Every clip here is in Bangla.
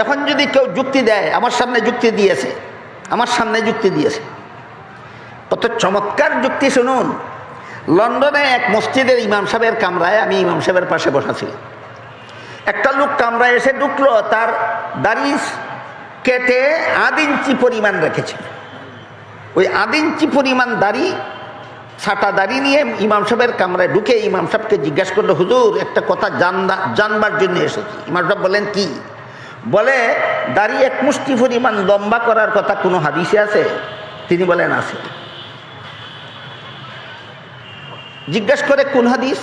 এখন যদি কেউ যুক্তি দেয়, আমার সামনে যুক্তি দিয়েছে, কত চমৎকার যুক্তি শুনুন। লন্ডনে এক মসজিদের ইমাম সাহেবের কামরায় আমি ইমাম সাহেবের পাশে বসা ছিলাম। একটা লোক কামরায় এসে ঢুকলো, তার দাড়ি কেটে 1 ইঞ্চি পরিমাণ রেখেছে। ওই 1 ইঞ্চি পরিমাণ দাড়ি, ছাটা দাড়ি নিয়ে ইমাম সাহেবের কামরায় ঢুকে ইমাম সাহেবকে জিজ্ঞাসা করলো, হুজুর একটা কথা জানবার জন্য এসেছি। ইমাম সাহেব বলেন কি? বলে দাড়ি 1 মুষ্টি পরিমাণ লম্বা করার কথা কোনো হাদিসে আছে? তিনি বলেন আছে। জিজ্ঞাসা করে কোন হাদিস?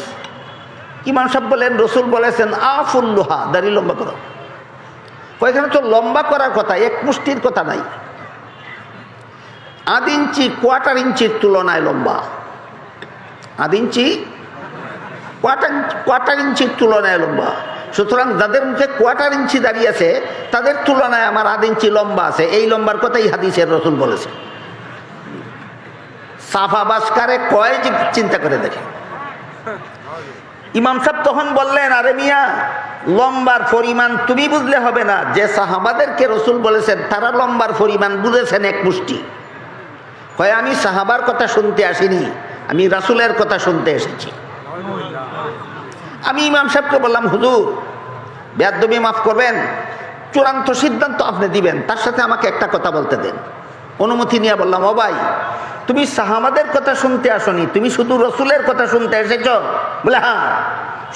ইমাম সাহেব বলেন রসুল বলেছেন আফুল্লুহা, দাড়ি লম্বা করো। এখানে তো লম্বা করার কথা, 1 মুষ্টির কথা নাই। 1 ইঞ্চি কোয়ার্টার ইঞ্চির তুলনায় লম্বা। 1 ইঞ্চি কোয়ার্টার ইঞ্চির তুলনায় লম্বা। সুতরাং যাদের মুখে কোয়ার্টার ইঞ্চি দাঁড়িয়ে আছে তাদের তুলনায় আমার 1 ইঞ্চি লম্বা আছে, এই লম্বার কথাই হাদিসের রসুল বলেছে। সাফা বাসকারে কয় চিন্তা করে দেখে। ইমাম সাহেব তখন বললেন, আরে মিয়া, লম্বার পরিমাণ তুমি বুঝলে হবে না, যে সাহাবাদেরকে রসুল বলেছেন তারা লম্বার পরিমাণ বুঝেছেন 1 মুষ্টি। কয় আমি সাহাবার কথা শুনতে আসিনি, আমি রাসূলের কথা শুনতে এসেছি। আমি ইমাম সাহেবকে বললাম, হুজুর বেয়াদবি মাফ করবেন, চূড়ান্ত সিদ্ধান্ত আপনি দিবেন, তার সাথে আমাকে একটা কথা বলতে দেন। অনুমতি নিয়ে বললাম, ও ভাই, তুমি সাহাবাদের কথা শুনতে আসনি, তুমি শুধু রসুলের কথা শুনতে এসেছ? বলে হ্যাঁ।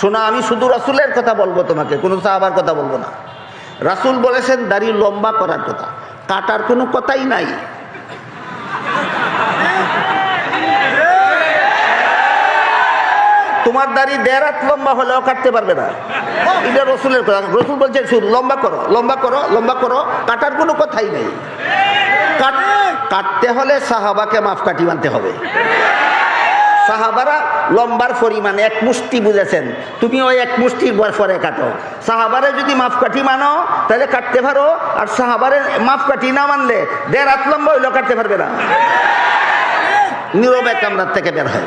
শোনো, আমি শুধু রসুলের কথা বলবো তোমাকে, কোনো সাহাবার কথা বলবো না। রাসূল বলেছেন দাড়ি লম্বা করার কথা, কাটার কোনো কথাই নাই। তোমার দাড়ি 1.5 হাত লম্বা হলেও কাটতে পারবে না, এটা রসুলের কথা। রসুল বলছেন লম্বা করো, লম্বা করো, লম্বা করো, কাটার কোনো কথাই নেই। কাটতে হলে সাহাবাকে মাপকাঠি মানতে হবে। সাহাবারা লম্বার পরিমাণ 1 মুষ্টি বুঝেছেন, তুমি ওই 1 মুষ্টির পরে কাটো। সাহাবারে যদি মাপকাঠি মানো তাহলে কাটতে পারো, আর সাহাবারে মাপকাঠি না মানলে 1.5 হাত লম্বা হইলেও কাটতে পারবে না। নীরবে কামরার থেকে বের হয়।